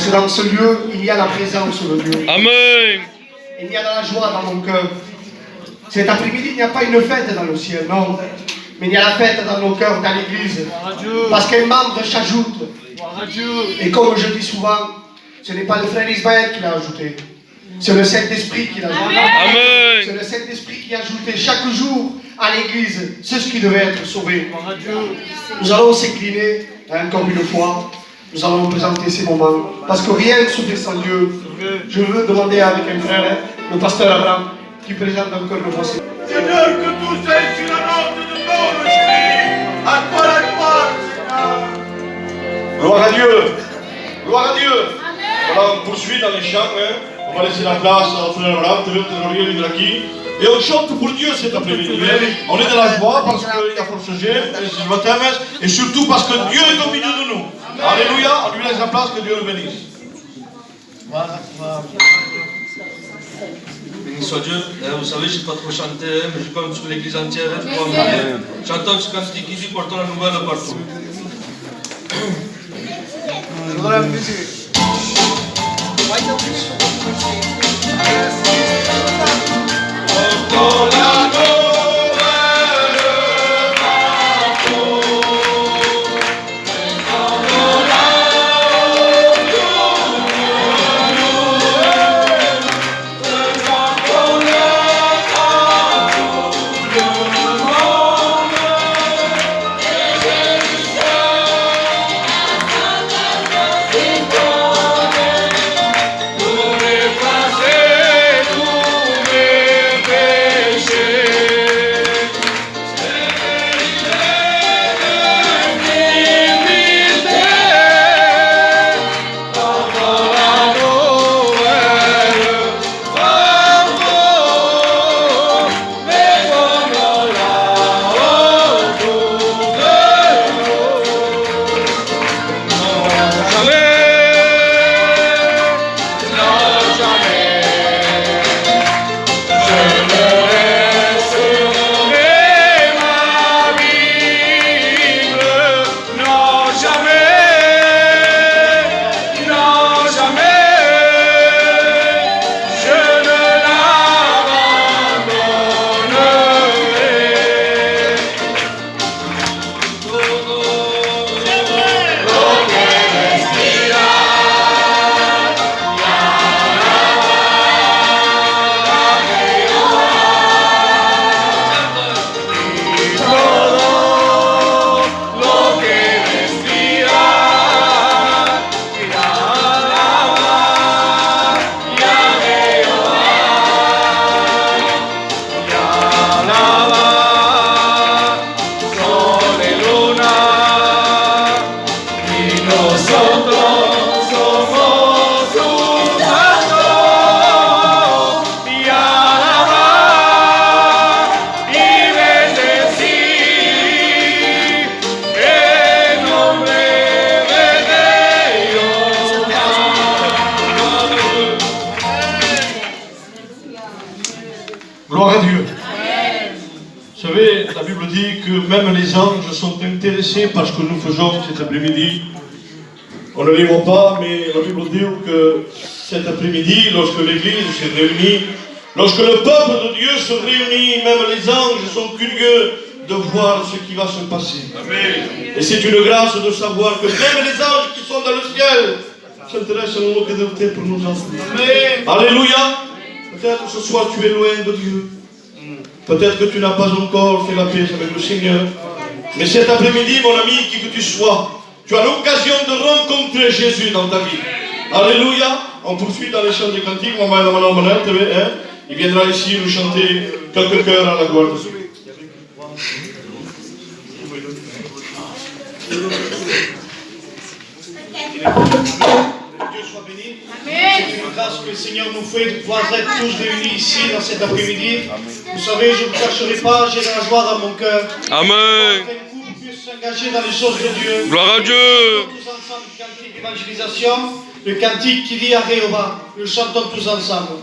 que dans ce lieu, il y a la présence de Dieu. Amen. Il y a de la joie dans mon cœur. Cet après-midi, il n'y a pas une fête dans le ciel, non. Mais il y a la fête dans nos cœurs, dans l'église. Parce qu'un membre s'ajoute. Et comme je dis souvent, ce n'est pas le frère Ismaël qui l'a ajouté. C'est le Saint-Esprit qui l'a ajouté. Amen. C'est le Saint-Esprit qui a ajouté chaque jour à l'église ceux qui devaient être sauvés. Nous allons s'incliner encore une fois. Nous allons présenter ces moments. Parce que rien ne se fait sans Dieu. Je veux demander avec un frère, le pasteur Abraham, qui présente encore le voici. Seigneur, que tout ça est sur la note de ton chéri. À toi la gloire, Seigneur. Gloire à Dieu. Gloire à Dieu. Voilà, on poursuit dans les chants. On va laisser la place au frère Abraham, et on chante pour Dieu cet après-midi. On est dans la joie parce qu'il a forcé et surtout parce que Dieu est au milieu de nous. Alléluia, on lui laisse la place, que Dieu le bénisse. Voilà. Béni soit Dieu. Vous savez, je ne sais pas trop chanter, mais je compte sur l'église entière. Chantons ce cantique ici, portons la nouvelle partout. Gloire à Dieu. Vous savez, la Bible dit que même les anges sont intéressés par ce que nous faisons cet après-midi. On ne les voit pas, mais la Bible dit que cet après-midi, lorsque l'Église s'est réunie, lorsque le peuple de Dieu se réunit, même les anges sont curieux de voir ce qui va se passer. Amen. Et c'est une grâce de savoir que même les anges qui sont dans le ciel s'intéressent à nous que de pour nous enseigner. Alléluia. Peut-être ce soir tu es loin de Dieu. Peut-être que tu n'as pas encore fait la paix avec le Seigneur. Mais cet après-midi, mon ami, qui que tu sois, tu as l'occasion de rencontrer Jésus dans ta vie. Alléluia. On poursuit dans les chants des cantiques. Il viendra ici nous chanter quelques chœurs à la gloire de Dieu. Dieu soit béni. C'est une grâce que le Seigneur nous fait de pouvoir être tous réunis ici dans cet après-midi. Vous savez, je ne vous cacherai pas, j'ai de la joie dans mon cœur. Amen. Que vous puissiez s'engager dans les choses de Dieu. Gloire à Dieu. Tous ensemble, le cantique d'évangélisation, le cantique qui dit à Réhova. Nous chantons tous ensemble.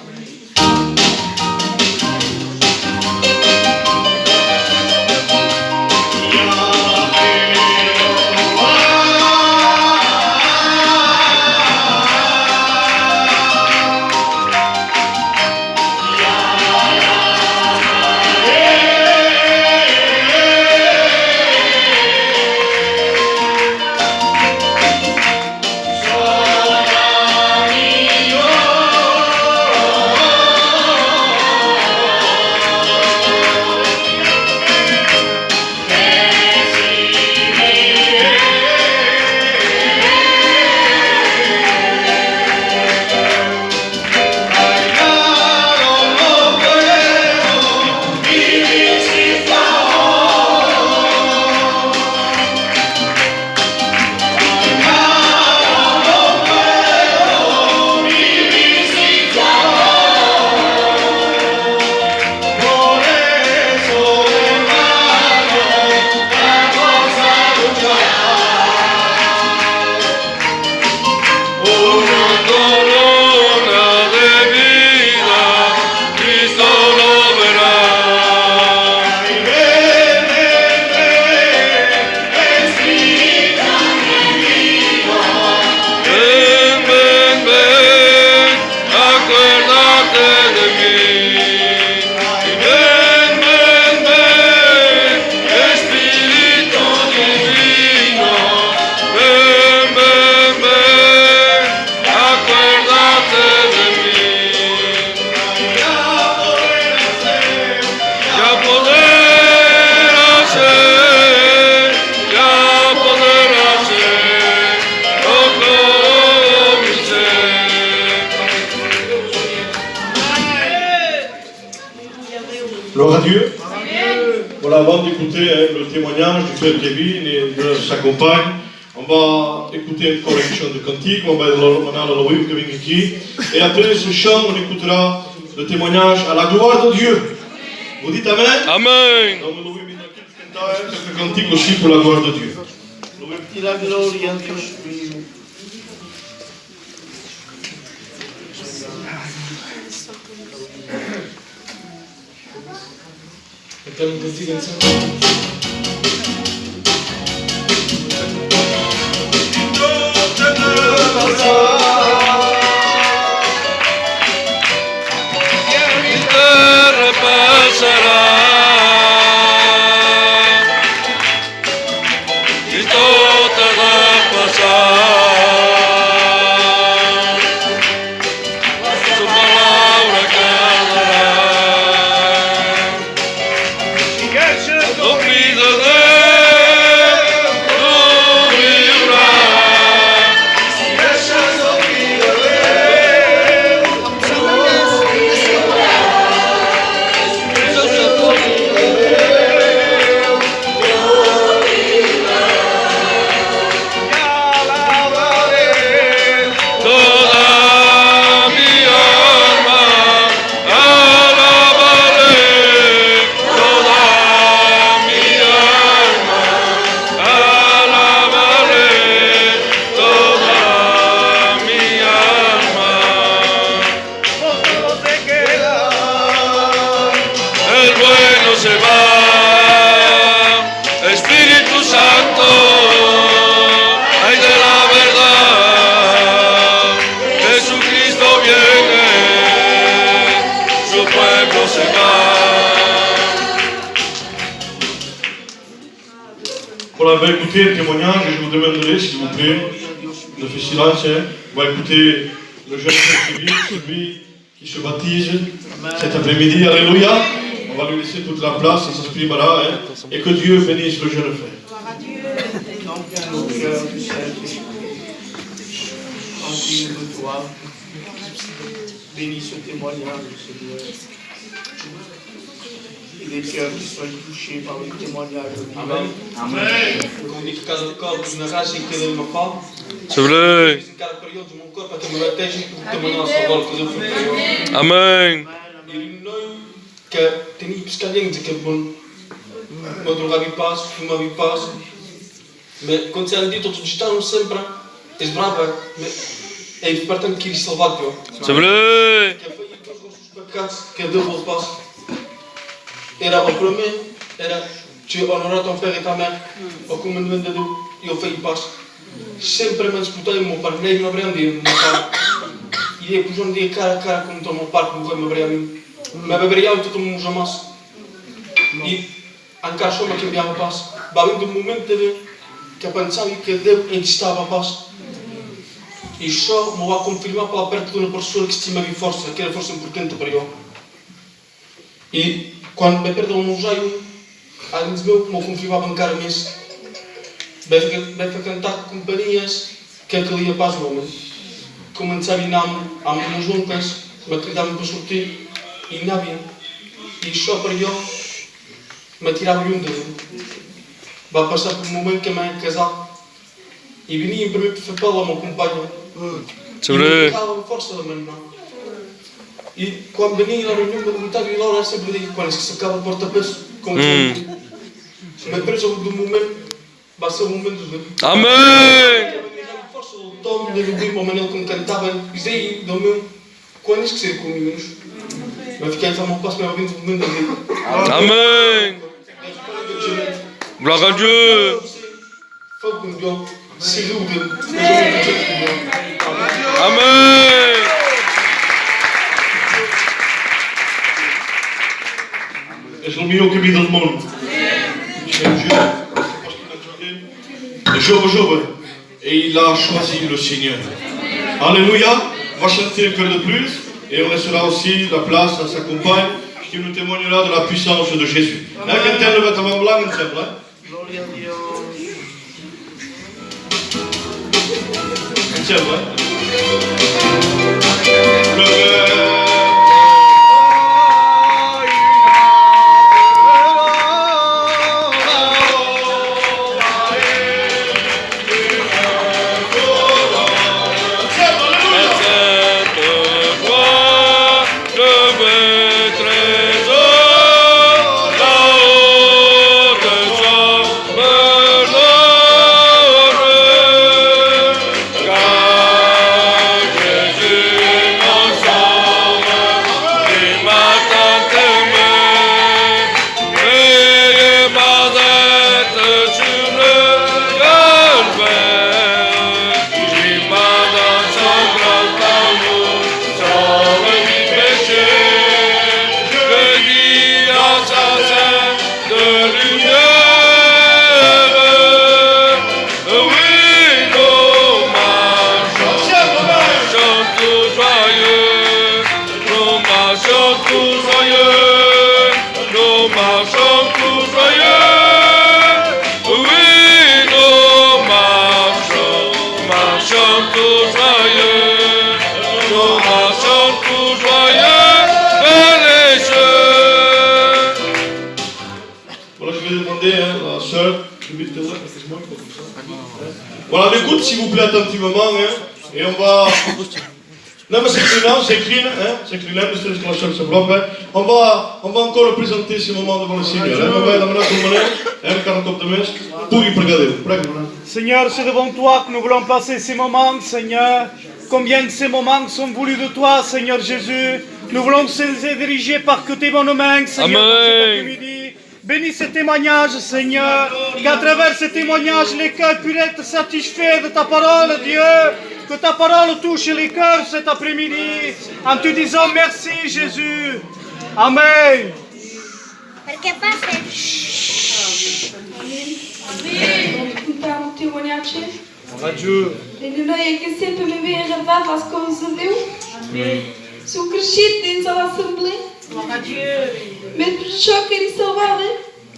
Gloire à Dieu. Voilà, avant d'écouter le témoignage du frère Kevin et de sa compagne, on va écouter une collection de cantiques, on va aller Kevin ici, et après ce chant, on écoutera le témoignage à la gloire de Dieu. Vous dites Amen? Amen. Donc, nous allons canter quelques cantiques aussi pour la gloire de Dieu. La gloria a Dios mío. On va écouter le témoignage et je vous demanderai, s'il vous plaît, de faire silence. On va écouter le jeune civil, celui qui se baptise cet après-midi. Alléluia. On va lui laisser toute la place, ça s'exprimera. Et que Dieu bénisse le jeune frère. Donc, au cœur du Saint-Esprit, remplis de toi, bénis ce témoignage, Seigneur. Et les cœurs qui soient touchés par le témoignage de Amen. Amen. Comunico cada corpo na raça em cada uma fala. C'est vrai. Em cada período do meu corpo, até o meu técnico, que também não só agora que eu fui. Amen. E não que tem pescadinhos que é bom. Madrugar e passo, fumar e passo. Mas quando se anda todos estão sempre, és brava. É importante que eles salvar pior. C'est vrai. Que foi os pecados que Deus vos passa. Era o primeiro, era tu honorar ton père et ta mère, au commandement de Dieu, et au fait il passe. Sempre me disputei o meu pai, nem me aprendi, meu pai. E depois um dia cara a cara com o meu pai, que me abria a mim. Me abriu e tudo me jamais. E anche só me cambiava a paz. Vai do momento que eu pensava que Deus estava a paz. E só me vai confirmar para perto de uma pessoa que estima a força, que era força importante para eu. E quando me perdeu um jaio, alguém disse meu, me confirmava em cara mesmo. Vai cantar companhias que aquele ia para as homens. Como não sabia nada, há menos juntas, me acreditavam para sortir e não havia. E só para eu, me tirava um dedo. Vai passar por um momento que a mãe é casada. E vinha para mim para falar ao meu companheiro. C'est vrai. E me força da mãe, não. E quando vinha na reunião, me perguntava e Laura sempre dizia quando se acaba a porta-peço, como se me preso do momento, vai ser o momento de Amen. força do tom, de ouvir o Manel como cantava, dizia do meu, quando isso que seria comigo, mas fiquei a falar, passo para ouvir o momento da vida. Amen. Gloire à Dieu. Foi com Deus, seguiu Deus, Amen. És le meilleur que dans le monde. Job. Et il a choisi le Seigneur. Alléluia. On va chanter un peu de plus. Et on laissera aussi la place à sa compagne qui nous témoignera de la puissance de Jésus. Là, quand elle va t'avoir blanc, ensemble. Gloria a Dios. Ensemble. chante tout joyeux vers les cieux. Voilà, je vais demander à la sœur, je vais te dire, parce que c'est moi qui fais comme ça. Voilà, m'écoute s'il vous plaît attentivement, et on va... Non mais c'est inclinant, c'est inclinant, mais c'est la seule, c'est bon, on va encore le présenter ce moment devant le Seigneur. On va demander tout le monde, car on compte de mes, pour y regarder. Seigneur, c'est devant toi que nous voulons passer ces moments, Seigneur. Combien de ces moments sont voulus de toi, Seigneur Jésus. Nous voulons nous diriger par que tes bonnes mains, Seigneur, cet après-midi. Bénis ce témoignage, Seigneur, qu'à travers ce témoignage, les cœurs puissent être satisfaits de ta parole, Dieu. Que ta parole touche les cœurs cet après-midi, en te disant merci, Jésus. Amen. Perché passa? Escutar o témoignage. Adieu. Ele não é que sempre me vem gravar as coisas de Deus. Sou crescido dentro da Assembleia. Mesmo de choque ele salvava.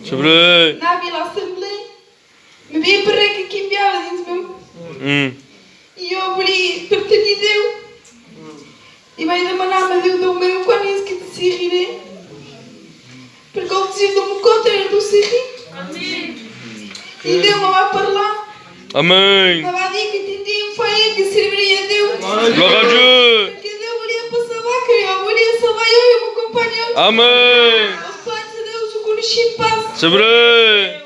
C'est vrai. Na Vila Assembleia. Me vem para que enviava dentro mesmo. E eu abri pertenci Deus. E vai demanar a Deus do meu quando isso que te seguirei. Porque eu preciso de me conter do seguir. E Deus me vai falar. Amen. Me vai dizer que entendi foi ele que serviria a Deus. Gloire à Dieu. Porque Deus volia para salvar, que eu volia salvar eu e o meu companheiro. Amen. Os planos de Deus eu conheci em paz. C'est vrai.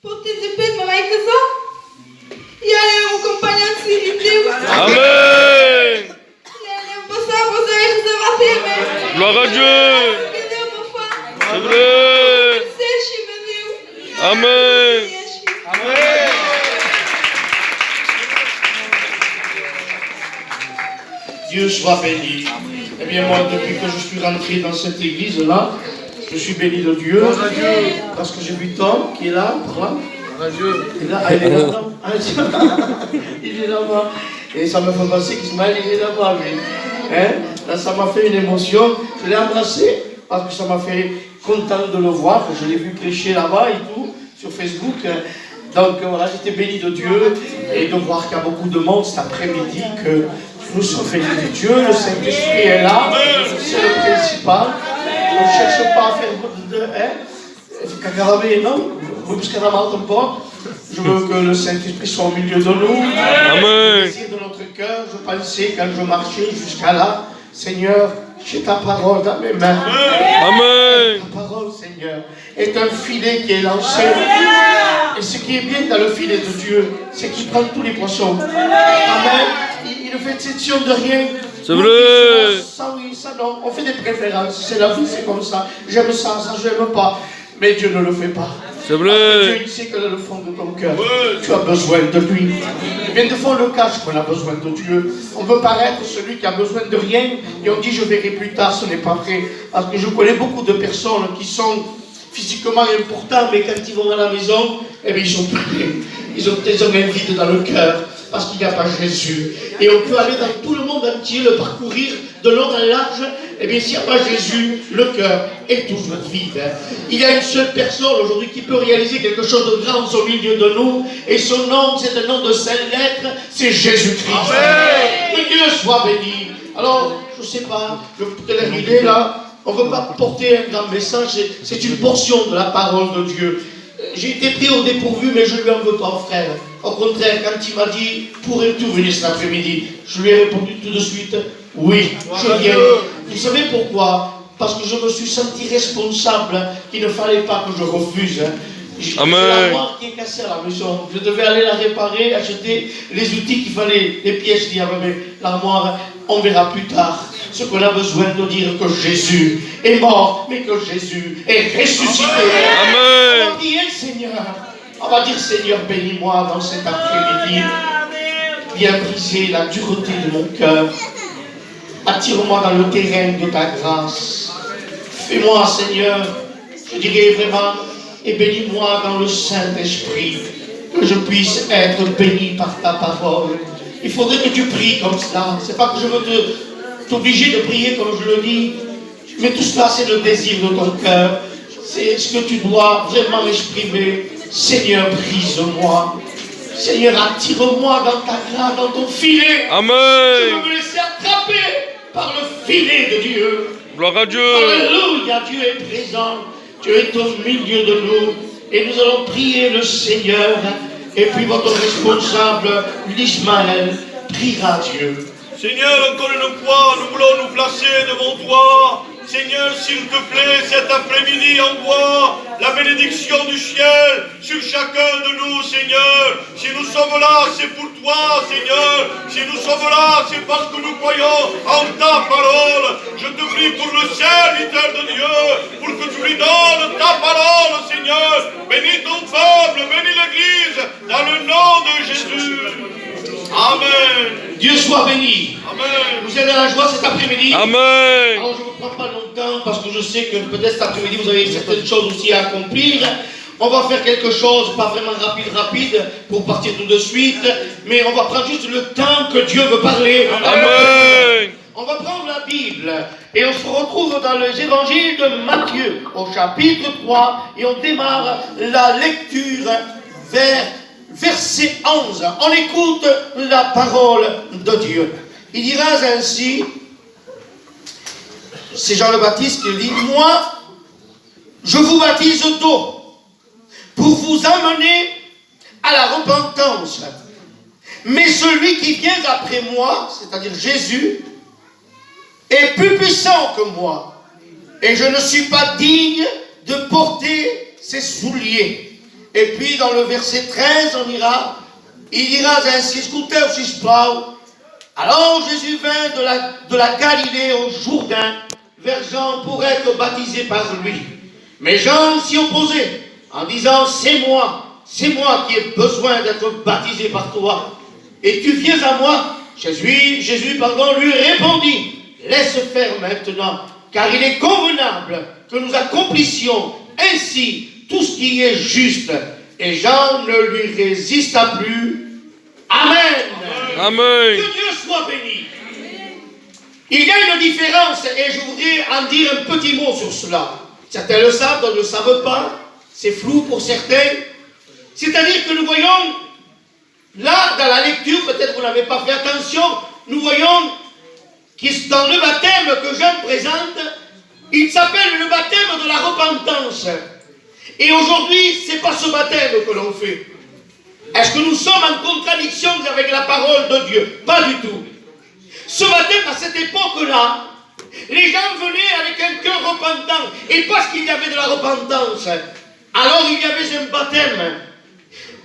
Por ter de peso, me vai casar. E aí eu vou acompanhar se Deus. Amen. E aí eu vou passar a fazer a reserva. Gloire à Dieu. Porque Deus me faz. C'est vrai. Seja, meu Deus. Amen. Dieu soit béni. Eh bien moi, depuis que je suis rentré dans cette église-là, je suis béni de Dieu. Parce que j'ai vu Tom qui est là, voilà. Il est là, il est là-bas. Il est là-bas. Et ça me fait penser qu'Ismaël, il est là-bas, lui. Hein? Là, ça m'a fait une émotion. Je l'ai embrassé parce que ça m'a fait content de le voir. Je l'ai vu prêcher là-bas et tout, sur Facebook. Donc voilà, j'étais béni de Dieu et de voir qu'il y a beaucoup de monde cet après-midi, que nous sommes bénis de Dieu, le Saint-Esprit est là, c'est le principal. On ne cherche pas à faire je veux que le Saint-Esprit soit au milieu de nous. Amen. Le désir de notre cœur, je pensais quand je marchais jusqu'à là, Seigneur, j'ai ta parole dans mes mains. Amen. Ta parole, Seigneur, est un filet qui est lancé. Et ce qui est bien dans le filet de Dieu, c'est qu'il prend tous les poissons. Amen. Il ne fait exception de rien. C'est vrai. Ça oui, ça non. On fait des préférences. C'est la vie, c'est comme ça. J'aime ça, ça je n'aime pas. Mais Dieu ne le fait pas. C'est Dieu, vrai. il sait que dans le fond de ton cœur, tu as besoin de lui. Et bien, des fois, on le cache qu'on a besoin de Dieu. On veut paraître celui qui a besoin de rien. Et on dit, je verrai plus tard, ce n'est pas vrai. Parce que je connais beaucoup de personnes qui sont physiquement importants, mais quand ils vont à la maison, eh bien, ils sont privés. Ils ont un vide dans le cœur. Parce qu'il n'y a pas Jésus. Et on peut aller dans tout le monde entier, le parcourir de long en large. Eh bien, s'il n'y a pas Jésus, le cœur est toujours vide. Il y a une seule personne aujourd'hui qui peut réaliser quelque chose de grand au milieu de nous. Et son nom, c'est un nom de 5 lettres, c'est Jésus-Christ. Que Dieu soit béni. Alors, je ne sais pas, quelle heure il est là. On ne veut pas porter un grand message, c'est une portion de la parole de Dieu. J'ai été pris au dépourvu, mais je ne lui en veux pas, frère. Au contraire, quand il m'a dit, pourrais-tu venir cet après-midi, je lui ai répondu tout de suite, oui, je viens. Vous savez pourquoi? Parce que je me suis senti responsable qu'il ne fallait pas que je refuse. J'ai l'armoire qui est cassée à la maison. Je devais aller la réparer, acheter les outils qu'il fallait, les pièces qu'il y avait. Mais l'armoire, on verra plus tard. Ce qu'on a besoin de dire que Jésus est mort, mais que Jésus est ressuscité. Amen. On va dire, Seigneur, on va dire, Seigneur, bénis-moi dans cet après-midi. Viens briser la dureté de mon cœur. Attire-moi dans le terrain de ta grâce. Fais-moi, Seigneur, je dirais vraiment, et bénis-moi dans le Saint-Esprit, que je puisse être béni par ta parole. Il faudrait que tu pries comme cela. C'est pas que je veux t'obliger de prier comme je le dis, mais tout cela c'est le désir de ton cœur. C'est ce que tu dois vraiment exprimer. Seigneur, brise-moi. Seigneur, attire-moi dans ta grâce, dans ton filet. Amen. Je veux me laisser attraper par le filet de Dieu. Gloire à Dieu. Alléluia, Dieu est présent, Dieu est au milieu de nous. Et nous allons prier le Seigneur. Et puis votre responsable, l'Ismaël, priera Dieu. Seigneur, encore une fois, nous voulons nous placer devant toi. Seigneur, s'il te plaît, cet après-midi, envoie la bénédiction du ciel sur chacun de nous, Seigneur. Si nous sommes là, c'est pour toi, Seigneur. Si nous sommes là, c'est parce que nous croyons en ta parole. Je te prie pour le serviteur de Dieu, pour que tu lui donnes ta parole, Seigneur. Bénis ton peuple, bénis l'Église, dans le nom de Jésus. Amen. Dieu soit béni. Amen. Vous êtes dans la joie cet après-midi. Amen. Alors je ne vous prends pas longtemps parce que je sais que peut-être cet après-midi vous avez certaines choses aussi à accomplir. On va faire quelque chose, pas vraiment rapide, pour partir tout de suite, mais on va prendre juste le temps que Dieu veut parler. Amen. On va prendre la Bible et on se retrouve dans les évangiles de Matthieu au chapitre 3 et on démarre la lecture vers verset 11. On écoute la parole de Dieu. Il dira ainsi, c'est Jean le Baptiste qui dit, moi, je vous baptise d'eau pour vous amener à la repentance. Mais celui qui vient après moi, c'est-à-dire Jésus, est plus puissant que moi. Et je ne suis pas digne de porter ses souliers. Et puis dans le verset 13, il dira ainsi, écoutez si je parle. Alors Jésus vint de la Galilée au Jourdain vers Jean pour être baptisé par lui. Mais Jean s'y opposait en disant, c'est moi qui ai besoin d'être baptisé par toi. Et tu viens à moi. Jésus lui répondit, laisse faire maintenant, car il est convenable que nous accomplissions ainsi tout ce qui est juste. Et Jean ne lui résista plus. Amen. Amen. Que Dieu soit béni. Il y a une différence et je voudrais en dire un petit mot sur cela. Certains le savent, d'autres ne le savent pas. C'est flou pour certains. C'est-à-dire que nous voyons, là dans la lecture, peut-être vous n'avez pas fait attention, nous voyons que dans le baptême que Jean présente, il s'appelle le baptême de la repentance. Et aujourd'hui, ce n'est pas ce baptême que l'on fait. Est-ce que nous sommes en contradiction avec la parole de Dieu? Pas du tout. Ce baptême, à cette époque-là, les gens venaient avec un cœur repentant. Et parce qu'il y avait de la repentance, alors il y avait un baptême.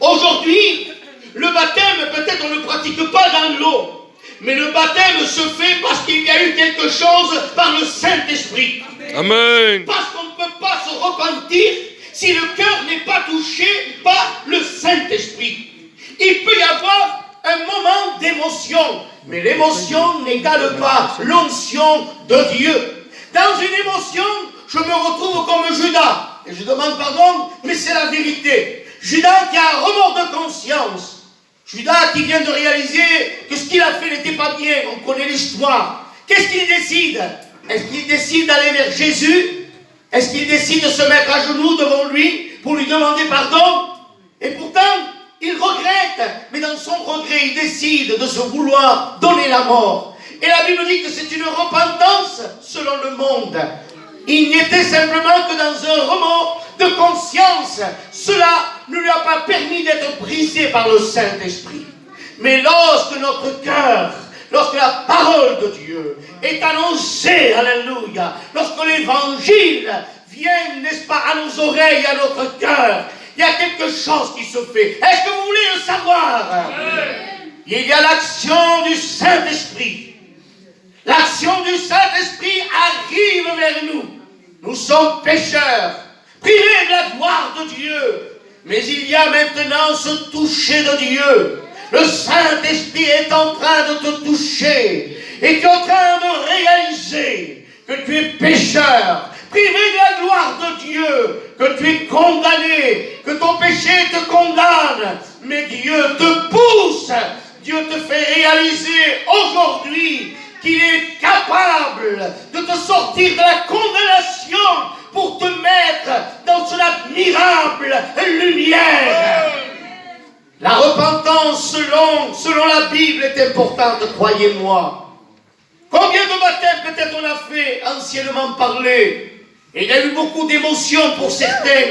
Aujourd'hui, le baptême, peut-être on ne le pratique pas dans l'eau. Mais le baptême se fait parce qu'il y a eu quelque chose par le Saint-Esprit. Amen. Parce qu'on ne peut pas se repentir si le cœur n'est pas touché par le Saint-Esprit. Il peut y avoir un moment d'émotion, mais l'émotion n'égale pas l'onction de Dieu. Dans une émotion, je me retrouve comme Judas, et je demande pardon, mais c'est la vérité. Judas qui a un remords de conscience, Judas qui vient de réaliser que ce qu'il a fait n'était pas bien, on connaît l'histoire. Qu'est-ce qu'il décide? Est-ce qu'il décide d'aller vers Jésus? Est-ce qu'il décide de se mettre à genoux devant lui pour lui demander pardon? Et pourtant, il regrette, mais dans son regret, il décide de se vouloir donner la mort. Et la Bible dit que c'est une repentance selon le monde. Il n'était simplement que dans un remords de conscience. Cela ne lui a pas permis d'être brisé par le Saint-Esprit. Mais lorsque notre cœur, lorsque la parole de Dieu est annoncée, alléluia, lorsque l'évangile vient, n'est-ce pas, à nos oreilles, à notre cœur, il y a quelque chose qui se fait. Est-ce que vous voulez le savoir? Il y a l'action du Saint-Esprit. L'action du Saint-Esprit arrive vers nous. Nous sommes pécheurs, privés de la gloire de Dieu. Mais il y a maintenant ce toucher de Dieu. Le Saint-Esprit est en train de te toucher. Et tu es en train de réaliser que tu es pécheur, privé de la gloire de Dieu, que tu es condamné, que ton péché te condamne. Mais Dieu te pousse, Dieu te fait réaliser aujourd'hui qu'il est capable de te sortir de la condamnation pour te mettre dans son admirable lumière. La repentance selon la Bible est importante, croyez-moi. Combien de baptêmes peut-être on a fait, anciennement parlé, et il y a eu beaucoup d'émotions pour certains.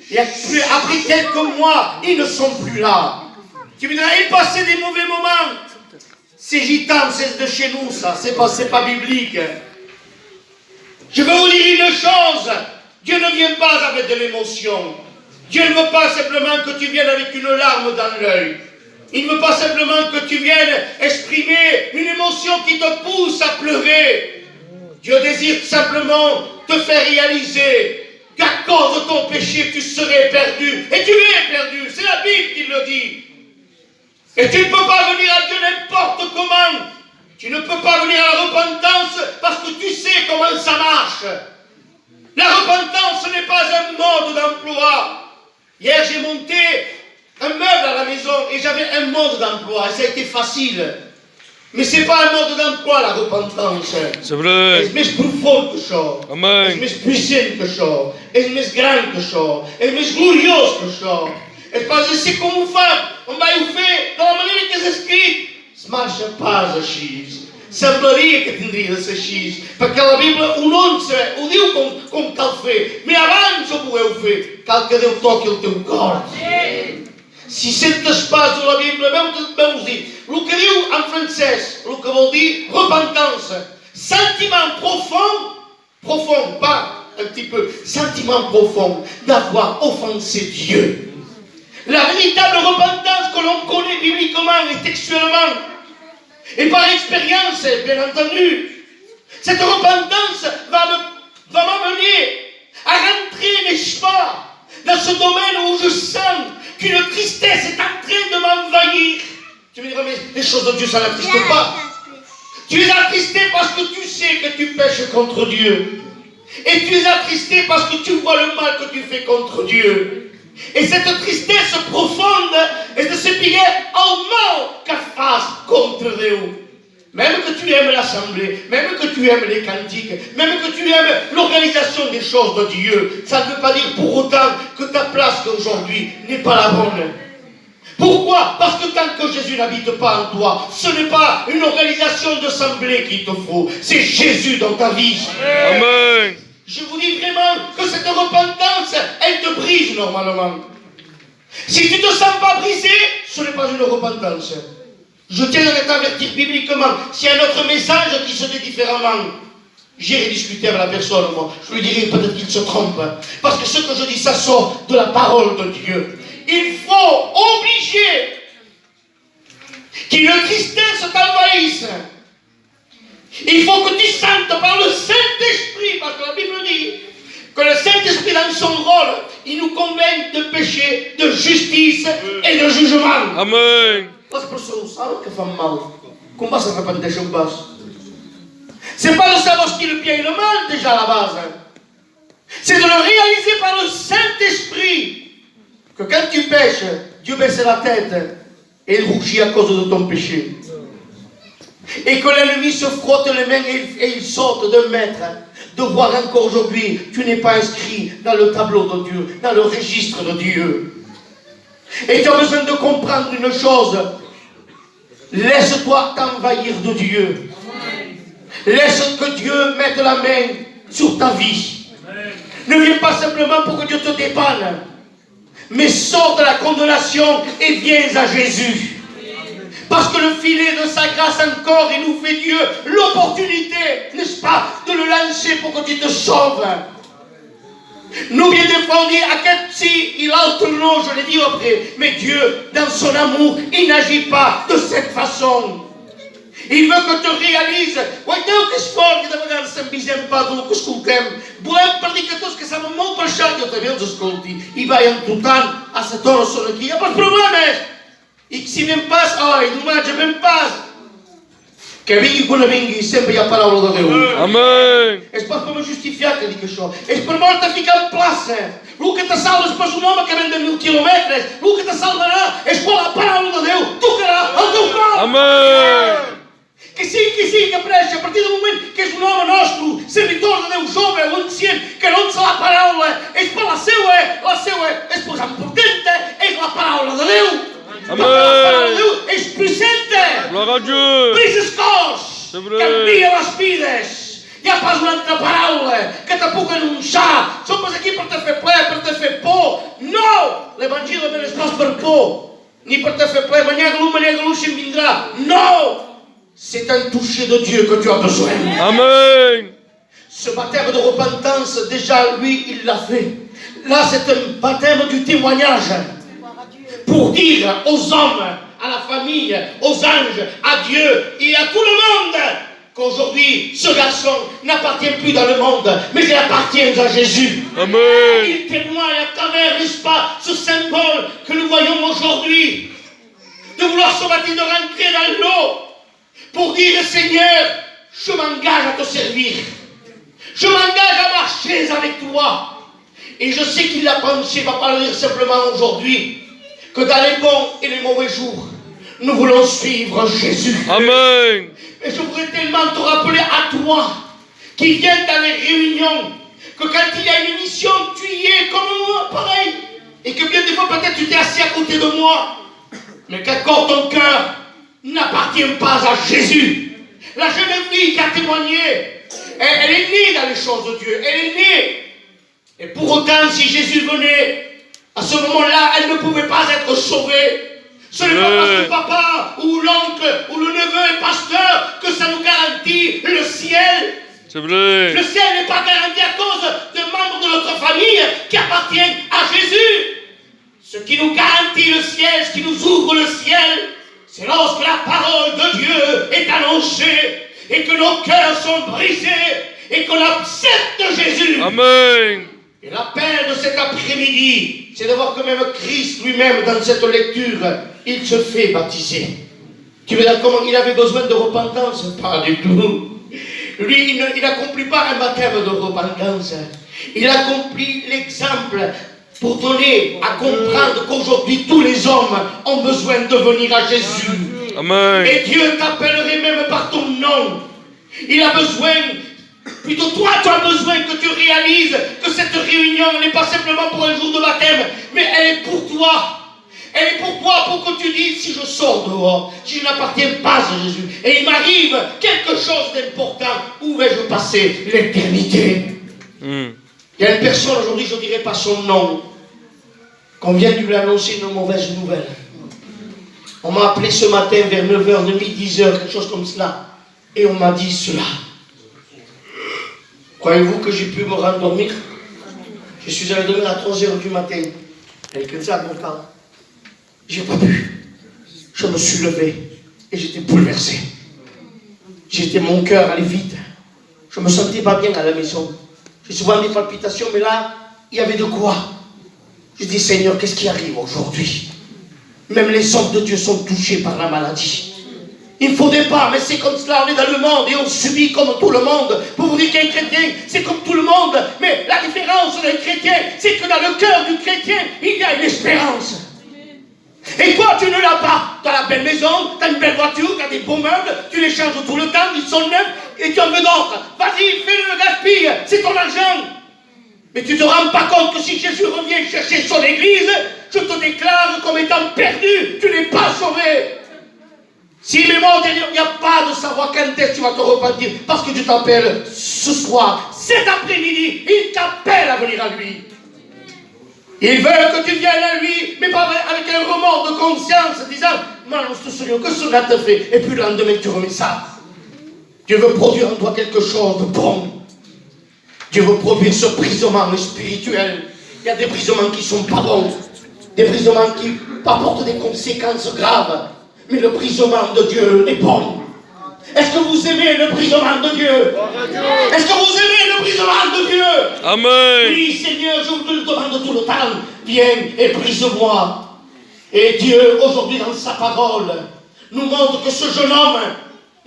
Et après quelques mois, ils ne sont plus là. Tu me diras, ils passaient des mauvais moments. C'est gitan, c'est de chez nous ça, c'est pas biblique. Je veux vous dire une chose, Dieu ne vient pas avec de l'émotion. Dieu ne veut pas simplement que tu viennes avec une larme dans l'œil. Il ne veut pas simplement que tu viennes exprimer une émotion qui te pousse à pleurer. Dieu désire simplement te faire réaliser qu'à cause de ton péché, tu serais perdu. Et tu es perdu, c'est la Bible qui le dit. Et tu ne peux pas venir à Dieu n'importe comment. Tu ne peux pas venir à la repentance parce que tu sais comment ça marche. La repentance, ce n'est pas un mode d'emploi. Hier, j'ai monté un meuble à la maison et j'avais un mode d'emploi et ça a été facile. Mais ce n'est pas un mode d'emploi, la repentance. C'est vrai. És més profund que això. Amen. És més puissant que això. És més gran que això. És més gloriós que això. És pas així com ho fan. On va ho fer de la manera que és escrit. Es marxa pas així. Semblaria que tindria de ser així. Perquè la Bíblia ho nonsa, ho diu com cal fer. Mais abans ho podeu fer. Cal que Déu toqui el teu cor. Si sentes pas de la Bíblia, veu-vos dir, el que diu en francès, el que vol dir repentance, sentiment profond, pas un petit peu, sentiment profond d'avoir offensé Dieu. La véritable repentance que l'on connaît bibliquement et textuellement, et par expérience, bien entendu, cette repentance va m'amener à rentrer, n'est-ce pas, dans ce domaine où je sens qu'une tristesse est en train de m'envahir. Tu me diras, mais les choses de Dieu, ça n'attriste pas. Tu es attristé parce que tu sais que tu pêches contre Dieu. Et tu es attristé parce que tu vois le mal que tu fais contre Dieu. Et cette tristesse profonde est de se payer au mal qu'elle fasse contre Dieu. Même que tu aimes l'assemblée, même que tu aimes les cantiques, même que tu aimes l'organisation des choses de Dieu, ça ne veut pas dire pour autant que ta place d'aujourd'hui n'est pas la bonne. Pourquoi? Parce que tant que Jésus n'habite pas en toi, ce n'est pas une organisation d'assemblée qu'il te faut, c'est Jésus dans ta vie. Amen. Je vous dis vraiment que cette repentance, elle te brise normalement. Si tu ne te sens pas brisé, ce n'est pas une repentance. Je tiens à t'avertir bibliquement. S'il y a un autre message qui se dit différemment, j'irai discuter avec la personne, moi. Je lui dirai peut-être qu'il se trompe. Parce que ce que je dis, ça sort de la parole de Dieu. Il faut obliger qu'une tristesse t'envahisse. Il faut que tu sentes par le Saint-Esprit, parce que la Bible dit que le Saint-Esprit, dans son rôle, il nous convainc de péché, de justice et de jugement. Amen. Les persones saben que fan mal. Com vas arrepentir un pas? C'est pas de savoir ce qui est le bien et le mal déjà à la base. C'est de le réaliser par le Saint-Esprit. Que quand tu pêches, Dieu baisse la tête et il rougit à cause de ton péché. Et que l'ennemi se frotte les mains et il saute d'un mètre. De voir encore aujourd'hui, tu n'es pas inscrit dans le tableau de Dieu, dans le registre de Dieu. Et tu as besoin de comprendre une chose. Laisse-toi t'envahir de Dieu. Laisse que Dieu mette la main sur ta vie. Ne viens pas simplement pour que Dieu te dépanne. Mais sors de la condamnation et viens à Jésus. Parce que le filet de sa grâce encore, il nous fait Dieu l'opportunité, n'est-ce pas, de le lancer pour que tu te sauves. Nous bien des fois on dit à quel si il alternant, je l'ai dit après, mais Dieu, dans son amour, il n'agit pas de cette façon. Il veut que tu réalises. Uiteu que és fort que de vegades s'envisem pas del que escoltem. Volem predicadors que saben molt per això, jo també els escolti. I vayan total a 7 hores són aquí. Hi ha pas problemes. I si ben pas, ai, diumenge ben pas. Que vingui quan vingui, sempre hi ha paraula de Déu. Amen. És pas per me justificar que dic això. És per voler-te ficar en plaça. El que te salva és pas un home que ven de 1000 quilòmetres. El que te salvarà és quan la paraula de Déu tocarà el teu cor. Amen. Que sigui que preix, a partir del moment que és un home nostre, servidor de Déu jove, l'ancient, que no ens la paraula, és per la seua, és posar importante, és la paraula de Déu. Amen. La paraula de Déu és presente. Gloire à Dieu. Pris escors. Canvia les vides. Hi ha pas una altra paraula que te puc anunciar. Som pas aquí per te fer ple, per te fer por. No! L'Evangeli no és pas per por, ni per te fer ple. Maniaga-lo, si em vindrà. No! C'est un toucher de Dieu que tu as besoin. Amen. Ce baptême de repentance, déjà, lui, il l'a fait. Là, c'est un baptême du témoignage. Pour dire aux hommes, à la famille, aux anges, à Dieu et à tout le monde qu'aujourd'hui, ce garçon n'appartient plus dans le monde, mais il appartient à Jésus. Amen. Il témoigne à travers, n'est-ce pas, ce symbole que nous voyons aujourd'hui, de vouloir se baptiser, de rentrer dans l'eau, pour dire, Seigneur, je m'engage à te servir. Je m'engage à marcher avec toi. Et je sais qu'il l'a pensé, il ne va pas le dire simplement aujourd'hui, que dans les bons et les mauvais jours, nous voulons suivre Jésus. Amen. Et je voudrais tellement te rappeler à toi, qui viens dans les réunions, que quand il y a une émission, tu y es comme moi, pareil. Et que bien des fois, peut-être tu t'es assis à côté de moi, mais qu'accord ton cœur n'appartient pas à Jésus. La jeune fille qui a témoigné, elle est née dans les choses de Dieu, elle est née. Et pour autant, si Jésus venait, à ce moment-là, elle ne pouvait pas être sauvée. Ce n'est pas parce que le papa, ou l'oncle, ou le neveu est pasteur que ça nous garantit le ciel. C'est vrai. Le ciel n'est pas garanti à cause de membres de notre famille qui appartiennent à Jésus. Ce qui nous garantit le ciel, ce qui nous ouvre le ciel, c'est lorsque la parole de Dieu est annoncée et que nos cœurs sont brisés et qu'on accepte Jésus. Amen. Et l'appel de cet après-midi, c'est de voir que même Christ lui-même, dans cette lecture, il se fait baptiser. Tu veux dire comment il avait besoin de repentance? Pas du tout. Lui, il n'accomplit pas un baptême de repentance. Il accomplit l'exemple pour donner à comprendre qu'aujourd'hui, tous les hommes ont besoin de venir à Jésus. Amen. Et Dieu t'appellerait même par ton nom. Il a besoin, plutôt toi, tu as besoin que tu réalises que cette réunion n'est pas simplement pour un jour de baptême, mais elle est pour toi. Elle est pour toi, pour que tu dises, si je sors dehors, si je n'appartiens pas à Jésus, et il m'arrive quelque chose d'important, où vais-je passer l'éternité? Il y a une personne aujourd'hui, je ne dirai pas son nom, qu'on vient de lui annoncer une mauvaise nouvelle. On m'a appelé ce matin vers 9h, 10h, quelque chose comme cela, et on m'a dit cela. Croyez-vous que j'ai pu me rendormir? Je suis allé dormir à 3h du matin, avec un sac mon temps. J'ai pas pu. Je me suis levé et j'étais bouleversé. Mon cœur allait vite. Je me sentais pas bien à la maison. J'ai souvent des palpitations, mais là, il y avait de quoi. Je dis, Seigneur, qu'est-ce qui arrive aujourd'hui? Même les hommes de Dieu sont touchés par la maladie. Il ne faudrait pas, mais c'est comme cela, on est dans le monde et on subit comme tout le monde. Pour vous dire qu'un chrétien, c'est comme tout le monde. Mais la différence d'un chrétien, c'est que dans le cœur du chrétien, il y a une espérance. Et toi, tu ne l'as pas. Tu as la belle maison, tu as une belle voiture, tu as des beaux meubles, tu les changes tout le temps, ils sont neufs, et tu en veux d'autres. Vas-y, fais-le, gaspille, c'est ton argent. Mais tu ne te rends pas compte que si Jésus revient chercher son église, je te déclare comme étant perdu, tu n'es pas sauvé. S'il est mort derrière, il n'y a pas de savoir quand est-ce que tu vas te repentir, parce que tu t'appelles ce soir, cet après-midi, il t'appelle à venir à lui. Il veut que tu viennes à lui, mais pas avec un remords de conscience, disant, Manos Seigneur, que cela te fait? Et puis le lendemain, tu remets ça. Dieu veut produire en toi quelque chose de bon. Dieu veut produire ce brisement spirituel. Il y a des brisements qui ne sont pas bons, des brisements qui apportent des conséquences graves. Mais le brisement de Dieu est bon. Est-ce que vous aimez le brisement de Dieu? Est-ce que vous aimez le brisement de Dieu? Amen. Oui, Seigneur, je vous le demande tout le temps. Viens et brise-moi. Et Dieu, aujourd'hui, dans sa parole, nous montre que ce jeune homme,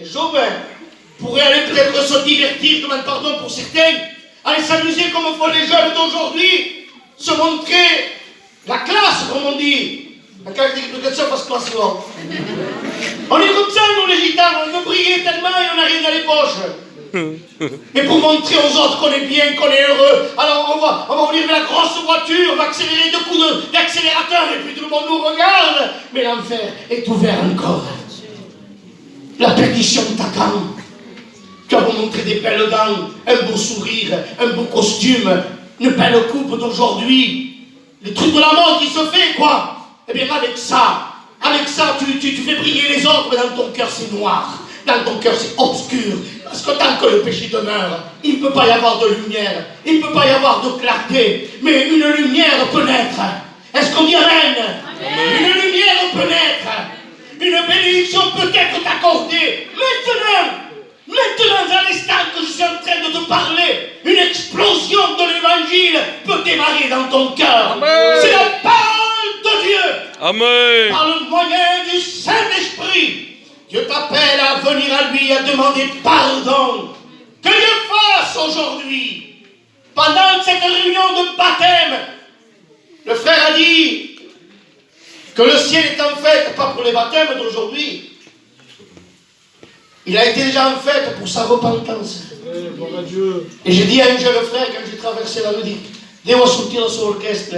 Job, pourrait aller peut-être se divertir, demande pardon pour certains, aller s'amuser comme font les jeunes d'aujourd'hui, se montrer la classe, comme on dit. On est comme ça, nous les gitanes, on veut briller tellement et on n'a rien dans les poches. Mais pour montrer aux autres qu'on est bien, qu'on est heureux, alors on va venir avec la grosse voiture, on va accélérer 2 coups d'accélérateur et puis tout le monde nous regarde. Mais l'enfer est ouvert encore. La perdition t'attend. Tu as beau montrer des belles dents, un beau sourire, un beau costume, une belle coupe d'aujourd'hui, les trucs de la mode qui se fait, quoi. Eh bien, avec ça, tu fais briller les autres, mais dans ton cœur, c'est noir. Dans ton cœur, c'est obscur. Parce que tant que le péché demeure, il ne peut pas y avoir de lumière, il ne peut pas y avoir de clarté, mais une lumière peut naître. Est-ce qu'on dit amen? Une lumière peut naître. Une bénédiction peut être accordée. Maintenant, à l'instant que je suis en train de te parler, une explosion de l'évangile peut démarrer dans ton cœur. C'est la parole de Dieu. Amen. Par le moyen du Saint-Esprit, Dieu t'appelle à venir à lui, à demander pardon. Que Dieu fasse aujourd'hui, pendant cette réunion de baptême, le frère a dit que le ciel est en fête, pas pour les baptêmes d'aujourd'hui. Il a été déjà en fête pour sa repentance. Et j'ai dit à un jeune frère quand j'ai traversé la rue, devo sortir sur l'orchestre.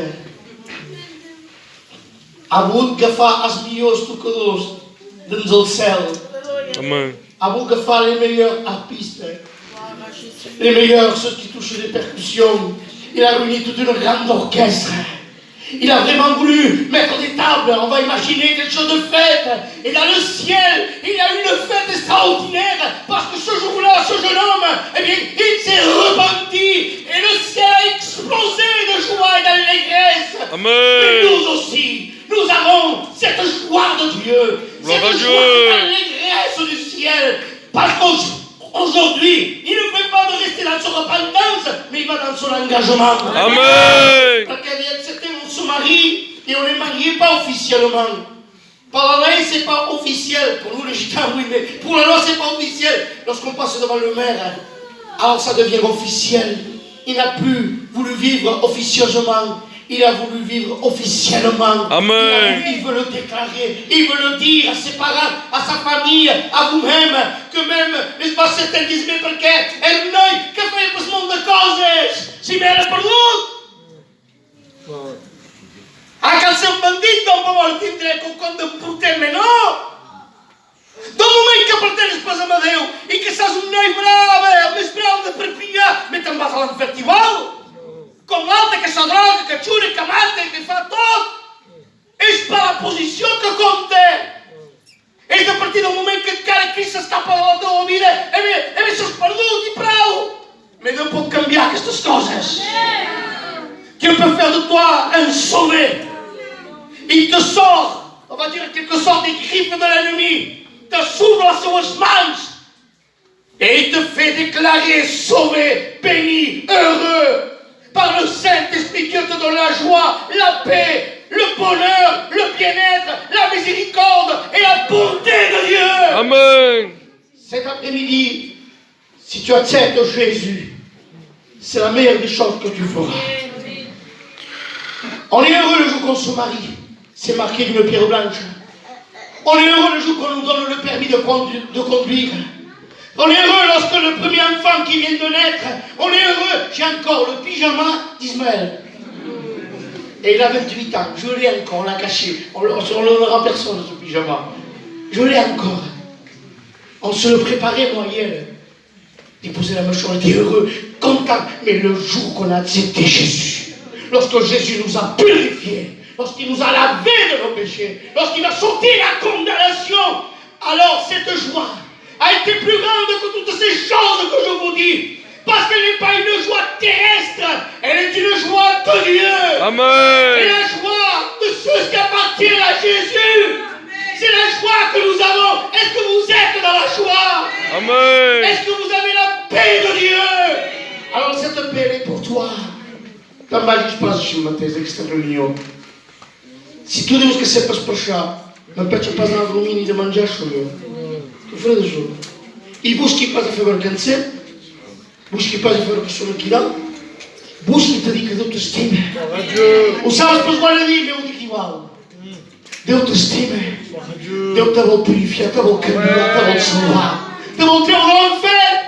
Avut agafar els millors tocadors dins el cel. Amen. Avut agafar les meilleurs artistes. Les meilleurs, ceux qui touchent les percussions. Il a réuni toute une grande orchestre. Il a vraiment voulu mettre des tables, on va imaginer quelque chose de fête. Et dans le ciel, il y a une fête extraordinaire, parce que ce jour-là, ce jeune homme, eh bien, il s'est repenti, et le ciel a explosé de joie et d'allégresse. Amen. Et nous aussi, nous avons cette joie de Dieu, Gloire à cette Dieu. joie et d'allégresse du ciel, parce qu'aujourd'hui, il ne fait pas de rester dans son repentance, mais il va dans son engagement. Amen. On se marie et on n'est marié pas officiellement. Par la loi, c'est pas officiel. Pour nous, les gitans, oui, mais pour la loi, c'est pas officiel. Lorsqu'on passe devant le maire, alors ça devient officiel. Il n'a plus voulu vivre officieusement. Il a voulu vivre officiellement. Amen. Il veut le déclarer. Il veut le dire à ses parents, à sa famille, à vous-même. Que même, n'est-ce pas, certains disent, mais perché è noi che fai questo mondo de cose? Si viene perdut. Anche se un bandito non può tindre con quando un portem, no? D'un moment que pertenes pas a Déu i que saps un noi brave, el més brau de Perpinyà, mais te'n vas a l'infern igual. Com l'altre que se droga, que xura, que mata, que fa tot. És per la posició que compta. És a partir del moment que encara Crist s'escapa de la teva vida, bé, s'has perdut i prou. Mais Déu pot canviar aquestes coses. Dieu peut faire de toi un sauvé. Il te sort, on va dire en quelque sorte, des griffes de l'ennemi, te s'ouvre à ses mains et il te fait déclarer sauvé, béni, heureux. Par le Saint-Esprit, Dieu te donne la joie, la paix, le bonheur, le bien-être, la miséricorde et la bonté de Dieu. Amen. Cet après-midi, si tu acceptes Jésus, c'est la meilleure des choses que tu feras. On est heureux le jour qu'on se marie. C'est marqué d'une pierre blanche. On est heureux le jour qu'on nous donne le permis de conduire. On est heureux lorsque le premier enfant qui vient de naître, on est heureux. J'ai encore le pyjama d'Ismaël. Et il a 28 ans. Je l'ai encore, on l'a caché. On ne le donnera à personne, ce pyjama. Je l'ai encore. On se le préparait, moi et elle. Déposer la mâchoire, on était heureux, content. Mais le jour qu'on a accepté Jésus, lorsque Jésus nous a purifiés, lorsqu'il nous a lavés de nos péchés, lorsqu'il a sorti la condamnation, alors cette joie a été plus grande que toutes ces choses que je vous dis. Parce qu'elle n'est pas une joie terrestre, elle est une joie de Dieu. Amen. C'est la joie de ceux qui appartiennent à Jésus. C'est la joie que nous avons. Est-ce que vous êtes dans la joie? Amen. Est-ce que vous avez la paix de Dieu? Alors cette paix elle est pour toi. Também espaço chama-te extra reunião. Se tu Deus que sepas puxar, não pede para na rumini de manjar chulo. Tu faz isso. E busque para fazer câncer. Busque para fazer pessoa que dá. Busque te diga Deus te estima. O sabes para guardar ali meu igual. Deus te estima. Deus te vai purificar, te vai cambiar, te vai salvar. Te vai tirar do inferno.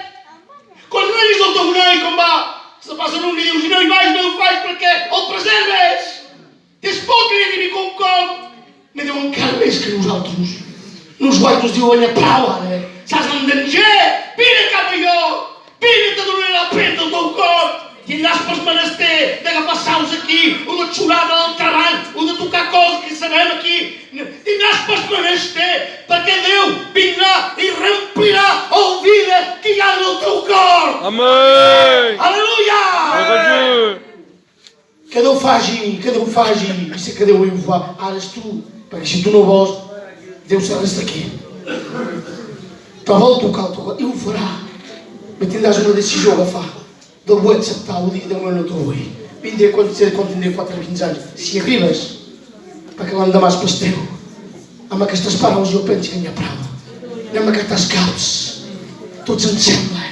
Quando eles não estão aí com se passa num vídeo, se não vais, não faz porque ou preserves. Tens pouco de vir com como. Me deu carmes que nos outros. Nos guaitos de olho para lá, né? estàs en danger, vine cap a jo, vine, te donaré la pell del teu cor. Tindràs pels menester d'agafar saus aquí, o de xurar del terreny, o de tocar coses que sabem aquí. Tindràs pels menester, perquè Déu vindrà i reomplirà el vida que hi ha en el teu cor. Amen. Aleluia! Glòria a Dieu. Que Déu faci, i sé que Déu ho fa, ara és tu, perquè si tu no vols, Déu serà aquí. Però vol tocar el teu cor, i ho farà. Me tindràs una decisió a agafar. Del vull acceptar, ho dic, Déu meu no t'ho vull. Vindré quan tindré 4 o 15 anys. Si arribes, perquè l'endemà és pas teu. Amb aquestes paraules jo penso que n'hi ha prou. Anem a cantar els caps. Tots ens sembla.